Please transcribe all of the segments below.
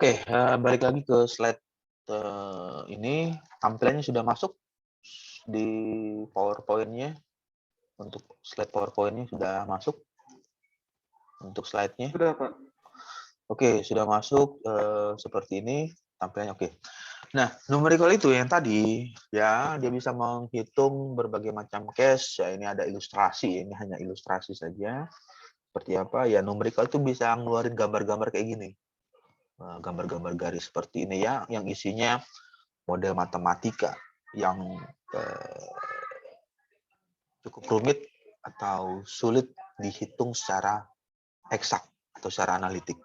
Oke, balik lagi ke slide, ini tampilannya sudah masuk di PowerPoint-nya. Untuk slide PowerPoint-nya sudah masuk untuk slide-nya. Sudah, Pak. Oke, sudah masuk, seperti ini tampilannya, oke. Nah, numerical itu yang tadi, ya, dia bisa menghitung berbagai macam case, ya ini ada ilustrasi, ini hanya ilustrasi saja. Seperti apa, ya numerical itu bisa ngeluarin gambar-gambar kayak gini. Gambar-gambar garis seperti ini ya, yang isinya model matematika yang cukup rumit atau sulit dihitung secara eksak atau secara analitik.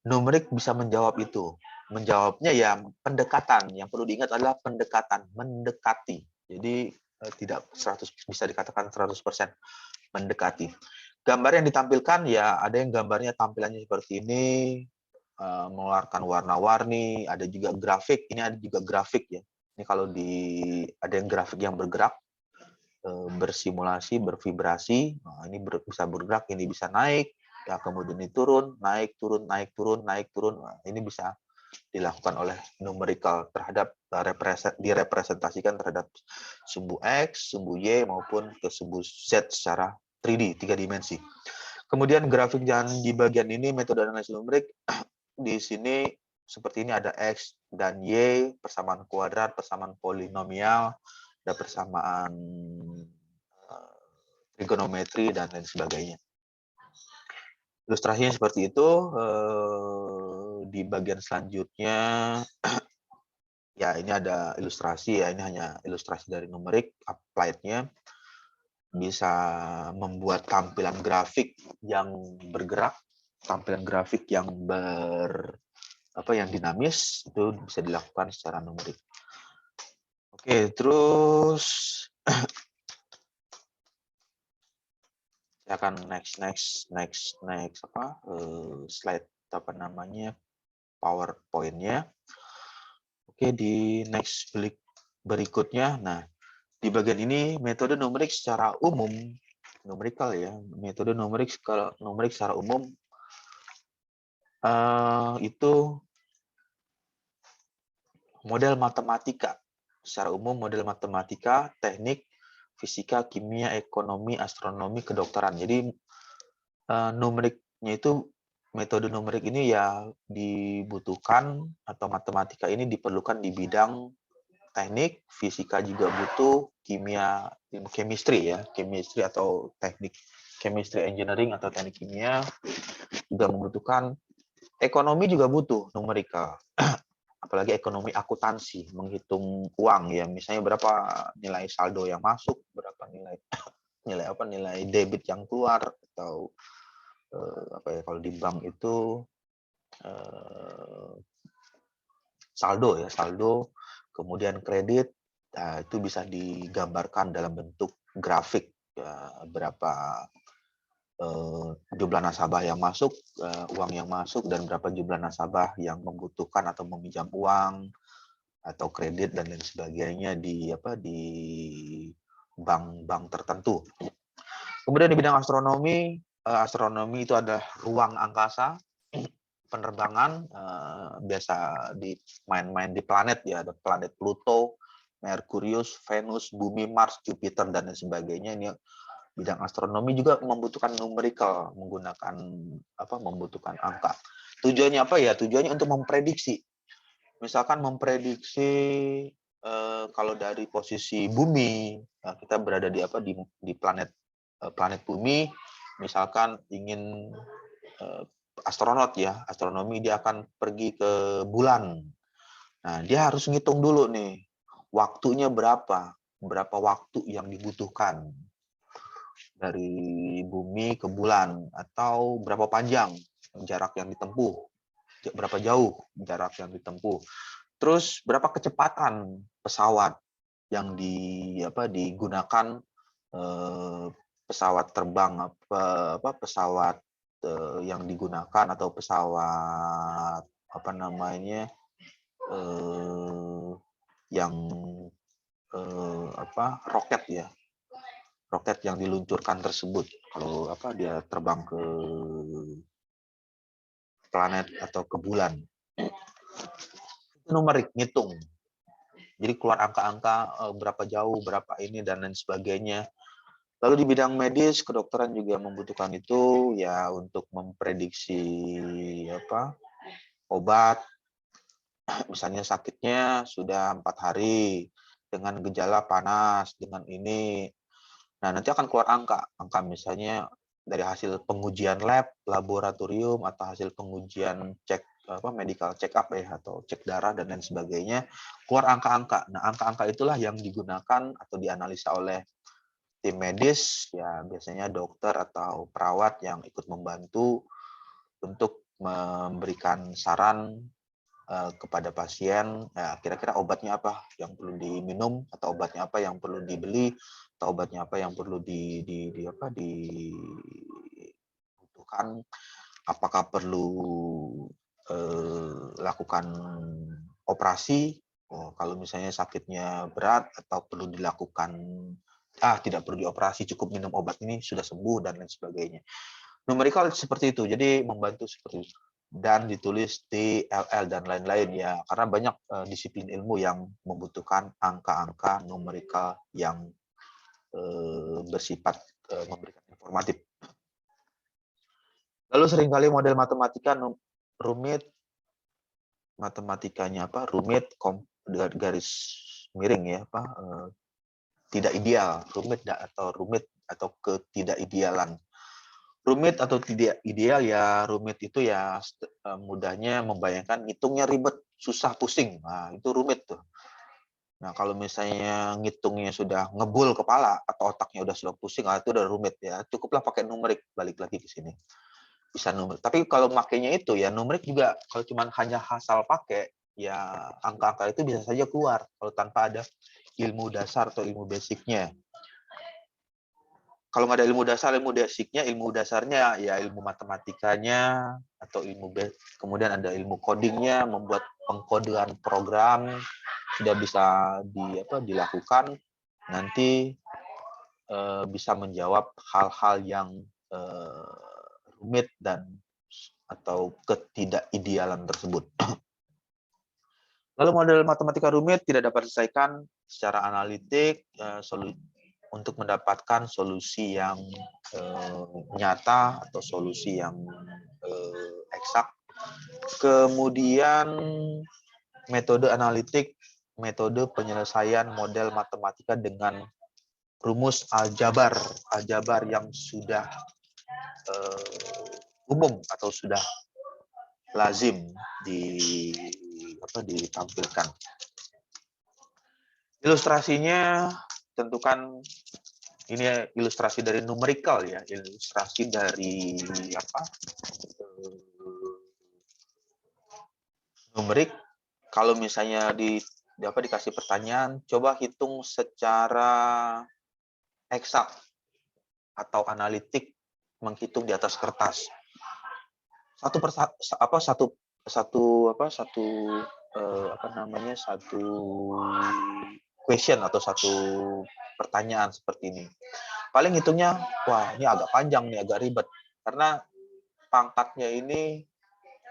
Numerik bisa menjawab itu. Menjawabnya ya pendekatan. Yang perlu diingat adalah pendekatan, mendekati. Jadi tidak 100 bisa dikatakan 100% mendekati. Gambar yang ditampilkan ya ada yang gambarnya tampilannya seperti ini, mengeluarkan warna-warni, ada juga grafik. Ini ada juga grafik ya. Ini kalau ada yang grafik yang bergerak, bersimulasi, bervibrasi. Nah, ini bisa bergerak, ini bisa naik, ya kemudian ini turun, naik, turun, naik, turun, naik, turun. Nah, ini bisa dilakukan oleh numerical terhadap direpresentasikan terhadap sumbu X, sumbu Y maupun ke sumbu Z secara 3D, 3 dimensi. Kemudian grafik yang di bagian ini metode analisis numerik di sini seperti ini ada X dan Y, persamaan kuadrat, persamaan polinomial, ada persamaan trigonometri dan lain sebagainya. Ilustrasinya seperti itu. Di bagian selanjutnya, ya ini ada ilustrasi ya, ini hanya ilustrasi dari numerik, applied-nya. Bisa membuat tampilan grafik yang bergerak, tampilan grafik yang yang dinamis, itu bisa dilakukan secara numerik. Oke, terus saya akan next slide PowerPoint-nya. Oke, di next berikutnya. Nah, di bagian ini metode numerik secara umum, numerical ya, metode numerik secara umum itu model matematika. Secara umum model matematika, teknik, fisika, kimia, ekonomi, astronomi, kedokteran. Jadi numeriknya itu metode numerik ini ya dibutuhkan atau matematika ini diperlukan di bidang teknik, fisika juga butuh, kimia, chemistry ya, chemistry atau teknik chemistry engineering atau teknik kimia juga membutuhkan, ekonomi juga butuh numerika. Apalagi ekonomi akuntansi, menghitung uang ya, misalnya berapa nilai saldo yang masuk, berapa nilai debit yang keluar, atau kalau di bank itu saldo, kemudian kredit. Nah, itu bisa digambarkan dalam bentuk grafik ya, berapa jumlah nasabah yang masuk, uang yang masuk, dan berapa jumlah nasabah yang membutuhkan atau meminjam uang atau kredit dan lain sebagainya di bank-bank tertentu. Kemudian di bidang astronomi, itu adalah ruang angkasa, penerbangan, biasa main-main di planet ya, ada planet Pluto, Merkurius, Venus, Bumi, Mars, Jupiter dan lain sebagainya. Ini bidang astronomi juga membutuhkan numerical, membutuhkan angka. Tujuannya apa ya? Tujuannya untuk memprediksi. Misalkan memprediksi kalau dari posisi bumi, kita berada di planet bumi, misalkan ingin astronot ya, astronomi dia akan pergi ke bulan. Nah, dia harus ngitung dulu nih, waktunya berapa waktu yang dibutuhkan dari bumi ke bulan, atau berapa panjang jarak yang ditempuh, berapa jauh jarak yang ditempuh. Terus berapa kecepatan pesawat yang digunakan, pesawat terbang pesawat yang digunakan, atau pesawat yang roket ya, roket yang diluncurkan tersebut, kalau dia terbang ke planet atau ke bulan. numerik, ngitung. Jadi keluar angka-angka berapa jauh, berapa ini dan lain sebagainya. Lalu di bidang medis, kedokteran juga membutuhkan itu ya untuk memprediksi obat. Misalnya sakitnya sudah 4 hari dengan gejala panas, dengan ini. Nah, nanti akan keluar angka misalnya dari hasil pengujian lab, laboratorium atau hasil pengujian medical check up ya atau cek darah dan lain sebagainya, keluar angka-angka. Nah, angka-angka itulah yang digunakan atau dianalisa oleh tim medis ya biasanya dokter atau perawat yang ikut membantu untuk memberikan saran kepada pasien, kira-kira obatnya apa yang perlu diminum atau obatnya apa yang perlu dibeli atau obatnya apa yang perlu dibutuhkan, apakah perlu lakukan operasi, kalau misalnya sakitnya berat atau perlu dilakukan tidak perlu dioperasi, cukup minum obat ini sudah sembuh dan lain sebagainya. Numerical seperti itu, jadi membantu seperti itu. Dan ditulis TLL dan lain-lain ya, karena banyak disiplin ilmu yang membutuhkan angka-angka numerikal yang bersifat memberikan informatif. Lalu seringkali model matematika rumit, matematikanya rumit, garis miring ya, tidak ideal, rumit atau ketidakidealan. Rumit atau tidak ideal ya, rumit itu ya mudahnya membayangkan hitungnya ribet, susah, pusing. Nah, itu rumit tuh. Nah, kalau misalnya ngitungnya sudah ngebul kepala atau otaknya udah sudah pusing, itu udah rumit ya. Cukuplah pakai numerik, balik lagi ke sini. Bisa numerik. Tapi kalau makainya itu ya numerik juga kalau cuma hanya asal pakai ya angka-angka itu bisa saja keluar kalau tanpa ada ilmu dasar atau ilmu basicnya. Kalau nggak ada ilmu dasarnya ya ilmu matematikanya atau kemudian ada ilmu codingnya, membuat pengkodean program sudah bisa dilakukan, nanti bisa menjawab hal-hal yang rumit dan atau ketidakidealan tersebut. Lalu model matematika rumit tidak dapat diselesaikan secara analitik, untuk mendapatkan solusi yang nyata atau solusi yang eksak. Kemudian metode analitik, metode penyelesaian model matematika dengan rumus aljabar yang sudah umum atau sudah lazim ditampilkan. Ilustrasinya tentukan ini ilustrasi dari numerical ya, ilustrasi dari numerik. Kalau misalnya dikasih pertanyaan, coba hitung secara eksak atau analitik, menghitung di atas kertas. Satu question atau satu pertanyaan seperti ini. Paling hitungnya, wah ini agak panjang nih, agak ribet. Karena pangkatnya ini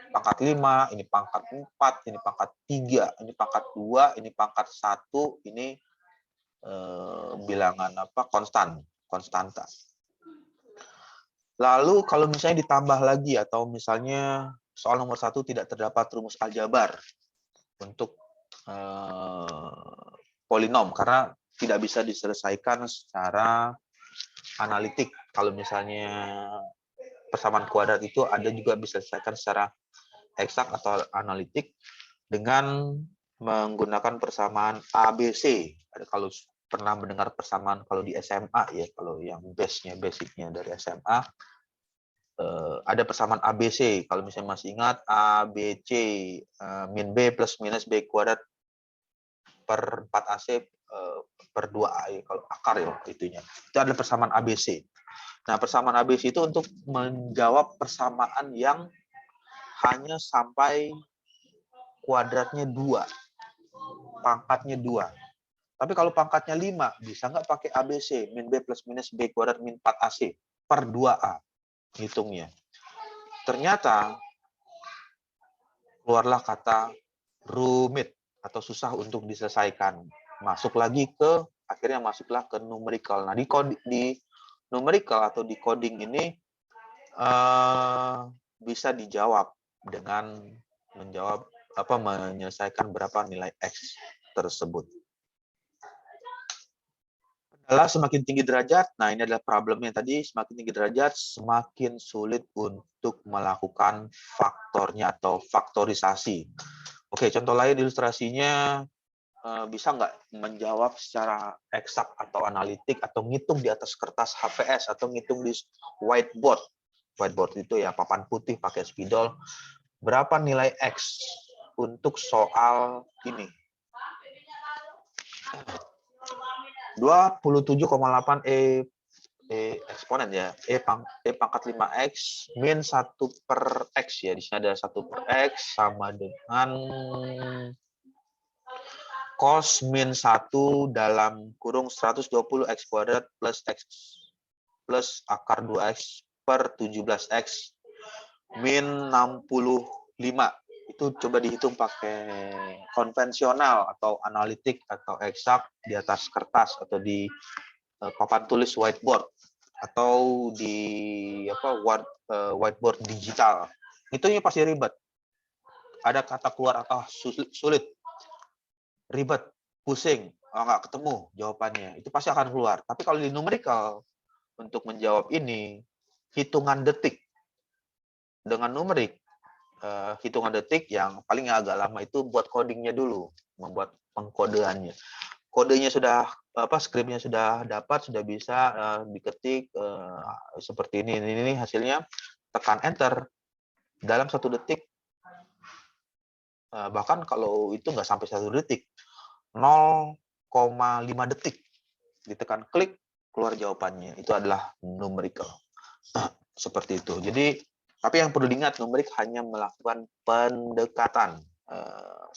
pangkat 5, ini pangkat 4, ini pangkat 3, ini pangkat 2, ini pangkat 1, ini bilangan konstanta. Lalu kalau misalnya ditambah lagi atau misalnya soal nomor 1 tidak terdapat rumus aljabar untuk polinom karena tidak bisa diselesaikan secara analitik. Kalau misalnya persamaan kuadrat itu ada juga bisa diselesaikan secara eksak atau analitik dengan menggunakan persamaan ABC. Kalau pernah mendengar persamaan kalau di SMA ya, kalau yang basicnya dari SMA, ada persamaan ABC. Kalau misalnya masih ingat, ABC min B plus minus B kuadrat per 4AC per 2A, kalau akar ya itunya. Itu adalah persamaan ABC. Nah, persamaan ABC itu untuk menjawab persamaan yang hanya sampai kuadratnya 2, pangkatnya 2. Tapi kalau pangkatnya 5, bisa nggak pakai ABC, min B plus minus B kuadrat min 4AC per 2A. Hitungnya. Ternyata keluarlah kata rumit. atau susah untuk diselesaikan. Akhirnya masuklah ke numerical. Nah, di numerical atau di coding ini bisa dijawab dengan menyelesaikan berapa nilai X tersebut. Adalah semakin tinggi derajat, nah ini adalah problemnya tadi, semakin tinggi derajat, semakin sulit untuk melakukan faktornya atau faktorisasi. Oke, contoh lain ilustrasinya, bisa nggak menjawab secara eksak atau analitik atau ngitung di atas kertas HVS atau ngitung di whiteboard. Whiteboard itu ya papan putih pakai spidol. Berapa nilai X untuk soal ini? 27,8 eksponen ya, pangkat 5x min 1/x ya. Di sini ada 1/x sama dengan cos min 1 dalam kurung 120x kuadrat plus x plus akar 2x per 17x min 65. Itu coba dihitung pakai konvensional atau analitik atau eksak di atas kertas atau di papan tulis whiteboard atau di whiteboard digital. Hitungnya pasti ribet. Ada kata keluar atau sulit, ribet, pusing, nggak ketemu jawabannya. Itu pasti akan keluar. Tapi kalau di numerical, untuk menjawab ini, hitungan detik. Dengan numerik, hitungan detik yang paling agak lama itu buat codingnya dulu, membuat pengkodeannya. Kodenya sudah skripnya sudah dapat, sudah bisa diketik seperti ini. Ini hasilnya, tekan enter dalam 1 detik. Bahkan kalau itu nggak sampai 1 detik, 0,5 detik ditekan klik, keluar jawabannya. Itu adalah numerical. Seperti itu. Jadi, tapi yang perlu diingat, numerik hanya melakukan pendekatan.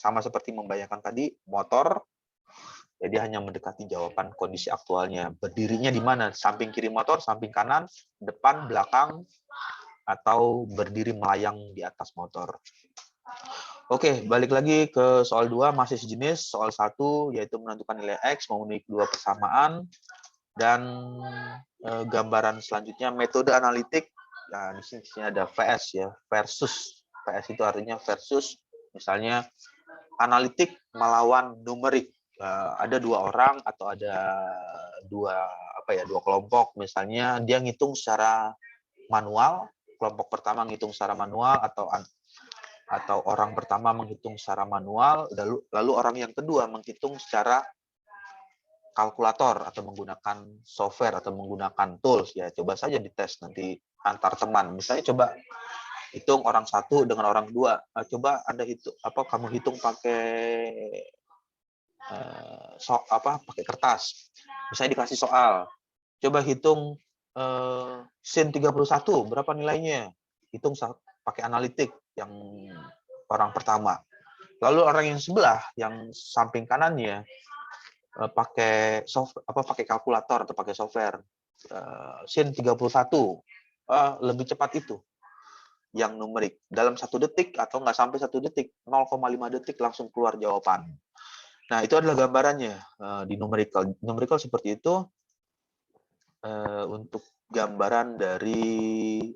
Sama seperti membayangkan tadi, motor, jadi hanya mendekati jawaban kondisi aktualnya. Berdirinya di mana? Samping kiri motor, samping kanan, depan, belakang, atau berdiri melayang di atas motor. Oke, balik lagi ke soal 2, masih sejenis. Soal 1, yaitu menentukan nilai X, memenuhi 2 persamaan. Dan gambaran selanjutnya, metode analitik. Nah, di sini ada VS ya, versus. VS itu artinya versus. Misalnya, analitik melawan numerik. Ada 2 orang atau ada dua kelompok. Misalnya, dia ngitung secara manual. Kelompok pertama ngitung secara manual atau orang pertama menghitung secara manual, lalu orang yang kedua menghitung secara kalkulator atau menggunakan software atau menggunakan tools ya. Coba saja dites nanti antar teman. Misalnya coba hitung orang satu dengan orang dua. Coba Anda kamu hitung pakai pakai kertas. Misalnya dikasih soal. Coba hitung sin 31 berapa nilainya? Hitung pakai analitik yang orang pertama. Lalu orang yang sebelah yang samping kanannya pakai kalkulator atau pakai software. Sin 31 lebih cepat itu yang numerik. Dalam 1 detik atau nggak sampai 1 detik, 0,5 detik langsung keluar jawaban. Nah, itu adalah gambarannya di numerical. Numerical seperti itu untuk gambaran dari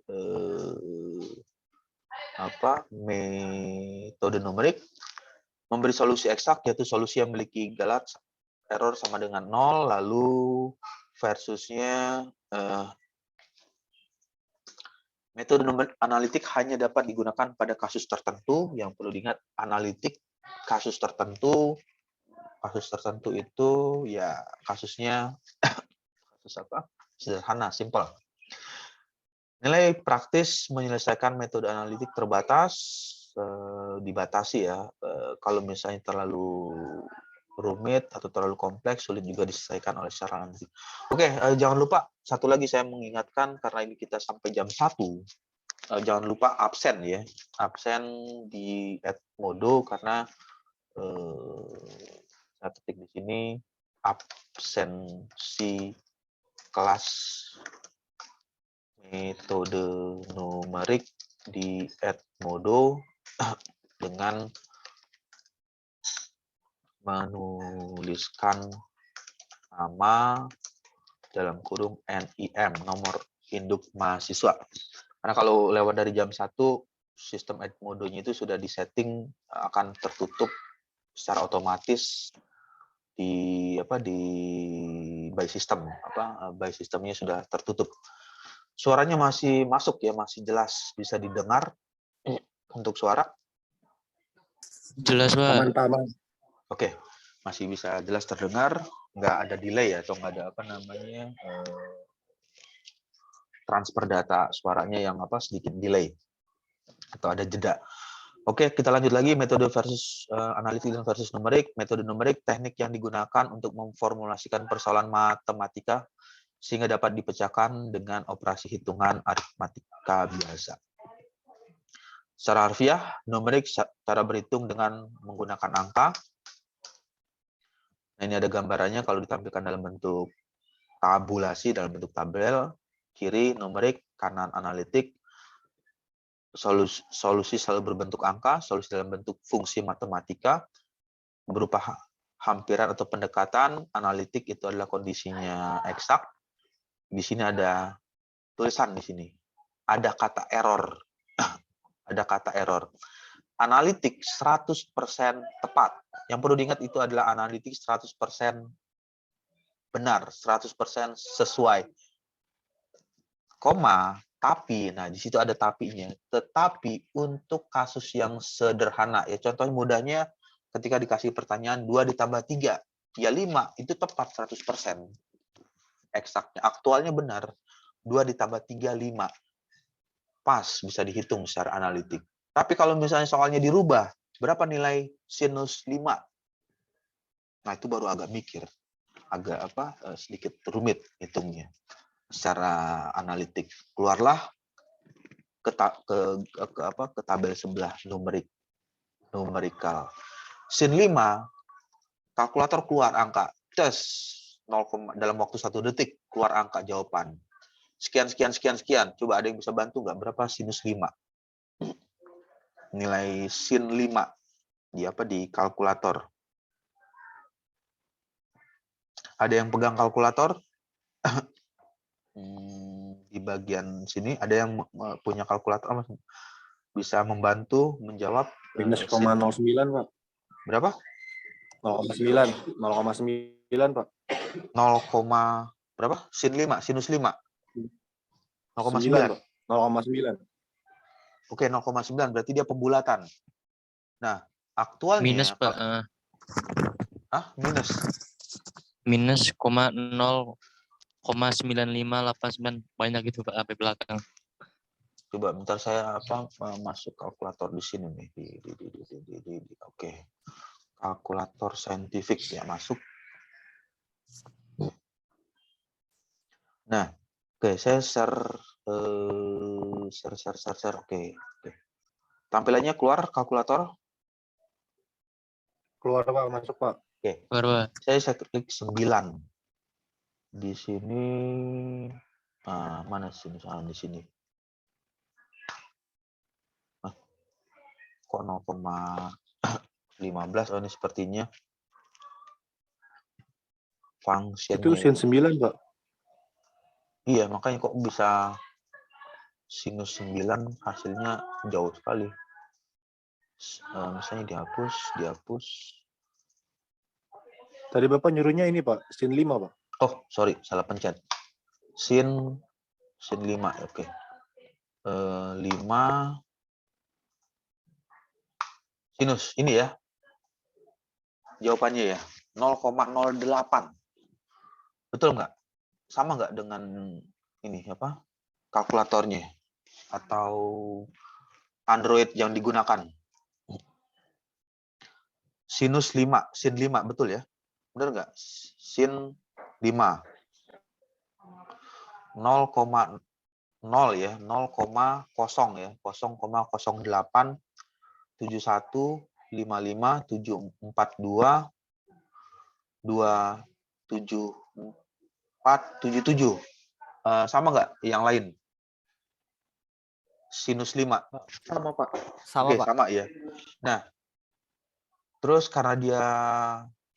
metode numerik. Memberi solusi eksak, yaitu solusi yang memiliki galat error sama dengan 0, lalu versusnya metode analitik hanya dapat digunakan pada kasus tertentu. Yang perlu diingat, analitik kasus tertentu itu ya kasusnya kasus sederhana, simple. Nilai praktis menyelesaikan metode analitik terbatas, dibatasi ya. Kalau misalnya terlalu rumit atau terlalu kompleks, sulit juga diselesaikan oleh secara analitik. Oke, jangan lupa, satu lagi saya mengingatkan, karena ini kita sampai jam 1, jangan lupa absen ya. Absen di Edmodo, karena saya ketik di sini, absensi kelas metode numerik di Edmodo dengan menuliskan nama dalam kurung NIM, nomor induk mahasiswa. Karena kalau lewat dari jam 1, sistem Edmodo-nya itu sudah disetting akan tertutup secara otomatis di by system, by systemnya sudah tertutup. Suaranya masih masuk ya, masih jelas bisa didengar untuk suara. Jelas, Pak. Aman, Pak, aman. Oke, masih bisa jelas terdengar, nggak ada delay atau nggak ada transfer data suaranya yang sedikit delay atau ada jeda. Oke, kita lanjut lagi metode versus analitik dan versus numerik. Metode numerik teknik yang digunakan untuk memformulasikan persoalan matematika sehingga dapat dipecahkan dengan operasi hitungan aritmatika biasa. Secara harfiah, numerik cara berhitung dengan menggunakan angka. Nah, ini ada gambarannya kalau ditampilkan dalam bentuk tabulasi, dalam bentuk tabel. Kiri numerik, kanan analitik. Solusi selalu berbentuk angka, solusi dalam bentuk fungsi matematika, berupa hampiran atau pendekatan. Analitik itu adalah kondisinya eksak. Di sini ada tulisan di sini. Ada kata error. Ada kata error. Analitik 100% tepat. Yang perlu diingat itu adalah analitik 100% benar, 100% sesuai. Koma, tapi, nah di situ ada tapinya. Tetapi untuk kasus yang sederhana, ya contohnya mudahnya ketika dikasih pertanyaan 2 ditambah 3, ya 5, itu tepat 100%. Eksaknya, aktualnya benar. 2 ditambah 3, 5. Pas, bisa dihitung secara analitik. Tapi kalau misalnya soalnya dirubah, berapa nilai sinus 5? Nah, itu baru agak mikir. Agak sedikit rumit hitungnya. Secara analitik. Keluarlah ke tabel sebelah numerikal. Sin 5, kalkulator keluar angka. Tes 0, dalam waktu 1 detik keluar angka jawaban. Sekian. Coba ada yang bisa bantu nggak? Berapa sinus 5? Nilai sin 5 di kalkulator. Ada yang pegang kalkulator? Di bagian sini ada yang punya kalkulator, bisa membantu menjawab. Minus 0,09, Pak. Berapa? 0,9, Pak. 0, berapa? Sin 5, sinus 5. 0,9. 0,9. Oke, 0,9 berarti dia pembulatan. Nah, aktualnya Minus, Pak. Minus. Minus 0,9589 banyak gitu, Pak, sampai belakang. Coba bentar saya masuk kalkulator di sini nih. Oke. Kalkulator saintifik ya masuk. Nah, oke, saya share. Oke. Tampilannya keluar kalkulator. Keluar, Pak, masuk, Pak. Oke. Keluar, Pak. Saya klik 9. Di sini mana sini? Di sini. Kok 0,15? Oh, ini sepertinya fungsinya. Itu sin 9, Pak. Iya, makanya kok bisa sinus 9 hasilnya jauh sekali. Misalnya dihapus. Tadi Bapak nyuruhnya ini, Pak, sin 5, Pak. Oh, sorry, salah pencet. Sin 5, oke. 5 sinus ini ya. Jawabannya ya, 0,08. Betul nggak? Sama nggak dengan ini kalkulatornya atau Android yang digunakan? Sinus 5, sin 5, betul ya? Benar nggak? Sin 5. 0,0 ya, 0,0 ya, 0,08 71 55 742 274 77. Sama nggak yang lain? Sinus 5. Sama, Pak. Oke, sama ya. Nah, terus karena dia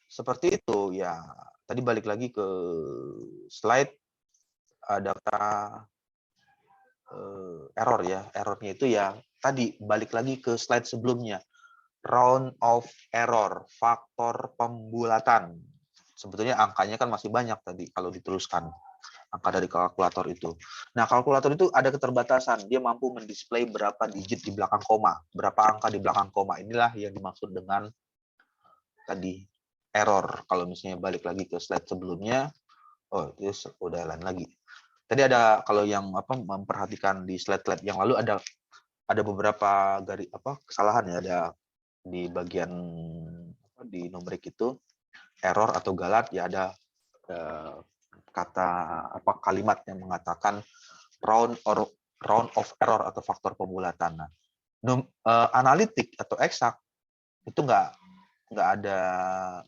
seperti itu ya. Tadi balik lagi ke slide, ada kata error ya. Errornya itu ya tadi balik lagi ke slide sebelumnya. Round of error, faktor pembulatan. Sebetulnya angkanya kan masih banyak tadi kalau diteruskan angka dari kalkulator itu. Nah, kalkulator itu ada keterbatasan. Dia mampu mendisplay berapa digit di belakang koma, berapa angka di belakang koma. Inilah yang dimaksud dengan tadi error. Kalau misalnya balik lagi ke slide sebelumnya, oh itu udah lain lagi. Tadi ada kalau yang memperhatikan di slide-slide yang lalu ada beberapa kesalahan ya, ada di bagian di numerik itu error atau galat ya, ada kata kalimat yang mengatakan round of error atau faktor pembulatan. Nah, analitik atau eksak itu nggak ada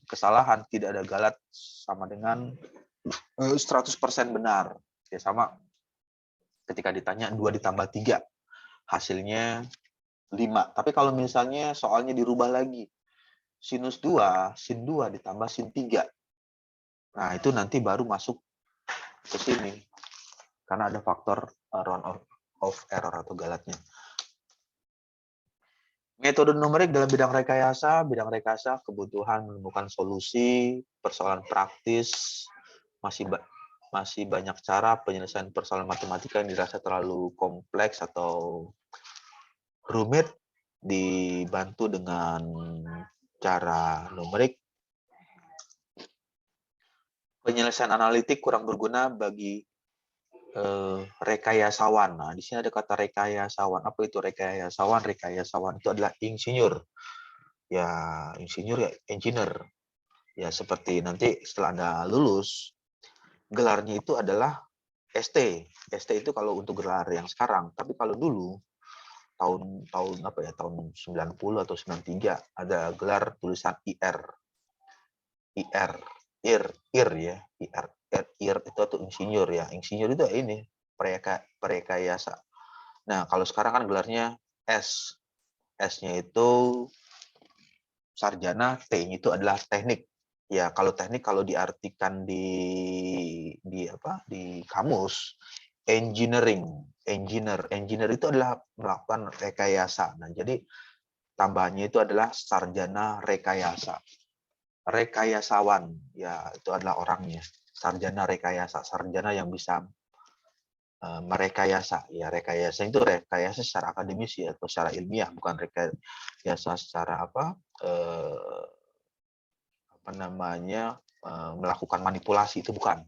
kesalahan, tidak ada galat, sama dengan 100% benar. Ya sama ketika ditanya 2 ditambah 3 hasilnya 5. Tapi kalau misalnya soalnya dirubah lagi, sinus 2, sin 2 ditambah sin 3. Nah, itu nanti baru masuk ke sini. Karena ada faktor round of error atau galatnya. Metode numerik dalam bidang rekayasa, kebutuhan menemukan solusi, persoalan praktis, masih banyak cara penyelesaian persoalan matematika yang dirasa terlalu kompleks atau rumit, dibantu dengan cara numerik. Penyelesaian analitik kurang berguna bagi rekayasawan. Nah, di sini ada kata rekayasawan. Apa itu rekayasawan? Rekayasawan itu adalah insinyur. Ya, insinyur ya, engineer. Ya, seperti nanti setelah Anda lulus, gelarnya itu adalah ST. ST itu kalau untuk gelar yang sekarang. Tapi kalau dulu, tahun 90 atau 93, ada gelar tulisan IR. IR ya, IR itu atau insinyur ya. Insinyur itu ini perekayasa. Nah, kalau sekarang kan gelarnya S. S-nya itu sarjana, T-nya itu adalah teknik. Ya, kalau teknik kalau diartikan di kamus engineering. Engineer itu adalah melakukan rekayasa. Nah, jadi tambahannya itu adalah sarjana rekayasa. Rekayasawan, ya itu adalah orangnya. Sarjana rekayasa, sarjana yang bisa merekayasa. Ya, rekayasa itu rekayasa secara akademis ya, atau secara ilmiah, bukan rekayasa secara melakukan manipulasi, itu bukan.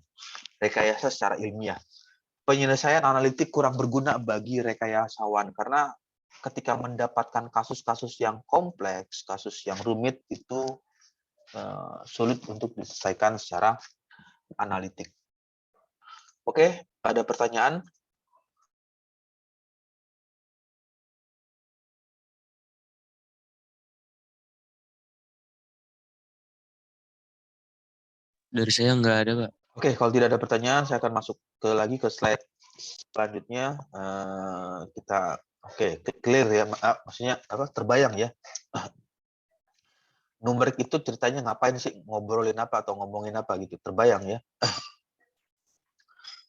Rekayasa secara ilmiah. Penyelesaian analitik kurang berguna bagi rekayasawan karena ketika mendapatkan kasus-kasus yang kompleks, kasus yang rumit itu sulit untuk diselesaikan secara analitik. Oke, ada pertanyaan? Dari saya nggak ada, Pak. Oke, kalau tidak ada pertanyaan, saya akan masuk lagi ke slide selanjutnya. Clear ya, maksudnya terbayang ya. Numerik itu ceritanya ngapain sih, ngobrolin apa atau ngomongin apa gitu, terbayang ya.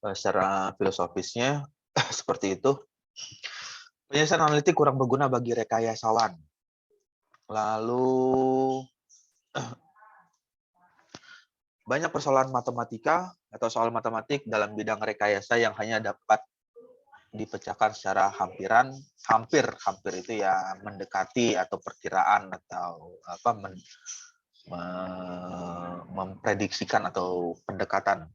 Secara filosofisnya seperti itu. Penyelesaian analitik kurang berguna bagi rekayasawan. Lalu banyak persoalan matematika atau soal matematik dalam bidang rekayasa yang hanya dapat dipecahkan secara hampir itu ya mendekati atau perkiraan atau memprediksikan atau pendekatan.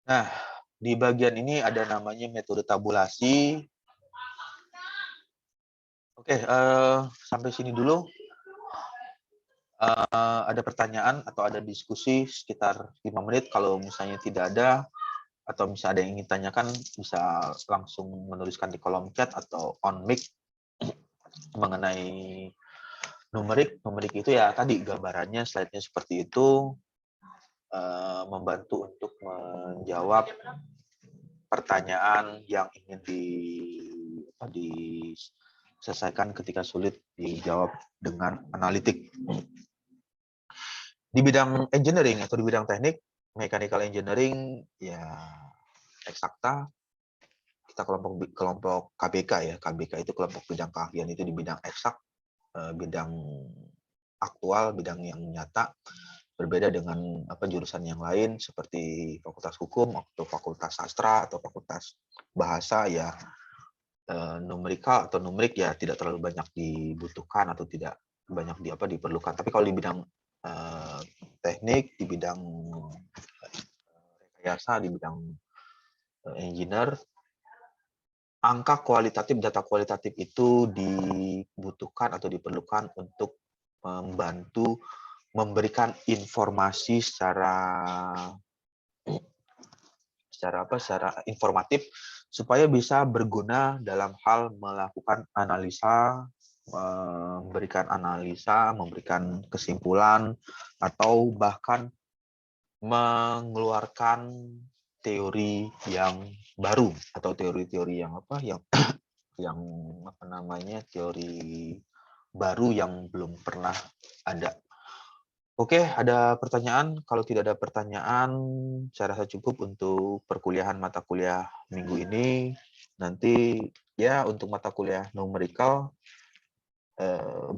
Nah, di bagian ini ada namanya metode tabulasi. Oke, sampai sini dulu. Ada pertanyaan atau ada diskusi sekitar 5 menit. Kalau misalnya tidak ada, atau misalnya ada yang ingin tanyakan, bisa langsung menuliskan di kolom chat atau on mic mengenai numerik. Numerik itu ya tadi gambarannya, slide-nya seperti itu, membantu untuk menjawab pertanyaan yang ingin selesaikan ketika sulit dijawab dengan analitik. Di bidang engineering atau di bidang teknik, mechanical engineering, ya eksakta, kita kelompok KBK ya. KBK itu kelompok bidang keahlian itu di bidang eksak, bidang aktual, bidang yang nyata, berbeda dengan jurusan yang lain seperti fakultas hukum atau fakultas sastra atau fakultas bahasa ya. Numerikal atau numerik ya tidak terlalu banyak dibutuhkan atau tidak banyak diperlukan. Tapi kalau di bidang teknik, di bidang rekayasa, di bidang engineer, angka kualitatif, data kualitatif itu dibutuhkan atau diperlukan untuk membantu memberikan informasi secara informatif supaya bisa berguna dalam hal melakukan analisa, memberikan kesimpulan, atau bahkan mengeluarkan teori yang baru atau teori-teori teori baru yang belum pernah ada. Oke, ada pertanyaan? Kalau tidak ada pertanyaan, saya rasa cukup untuk perkuliahan mata kuliah minggu ini. Nanti ya untuk mata kuliah numerikal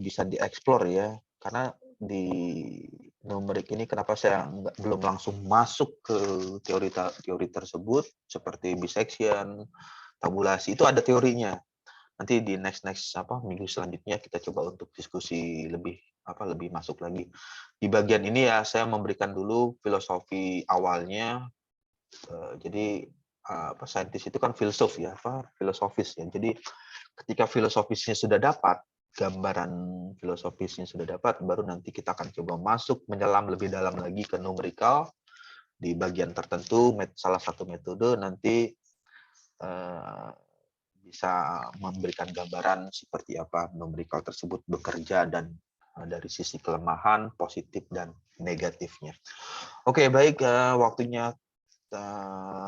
bisa dieksplor ya, karena di numerik ini kenapa saya belum langsung masuk ke teori tersebut seperti bisection, tabulasi itu ada teorinya. Nanti di next minggu selanjutnya kita coba untuk diskusi lebih masuk lagi. Di bagian ini ya saya memberikan dulu filosofi awalnya. Jadi saintis itu kan filsuf ya, filosofis ya. Jadi ketika filosofisnya sudah dapat, gambaran filosofisnya sudah dapat, baru nanti kita akan coba masuk menyelam lebih dalam lagi ke numerikal di bagian tertentu. Salah satu metode nanti bisa memberikan gambaran seperti apa numerikal tersebut bekerja dan dari sisi kelemahan, positif, dan negatifnya. Oke, baik. Waktunya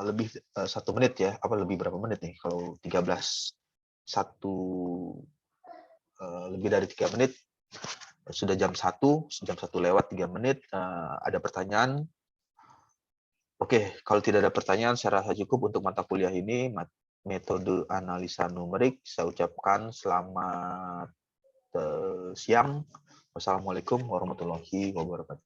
lebih 1 menit ya. Lebih berapa menit nih? Kalau 13, lebih dari 3 menit. Sudah jam 1 lewat 3 menit. Ada pertanyaan? Oke, kalau tidak ada pertanyaan, saya rasa cukup untuk mata kuliah ini. Metode analisa numerik, saya ucapkan selamat siang. Wassalamualaikum warahmatullahi wabarakatuh.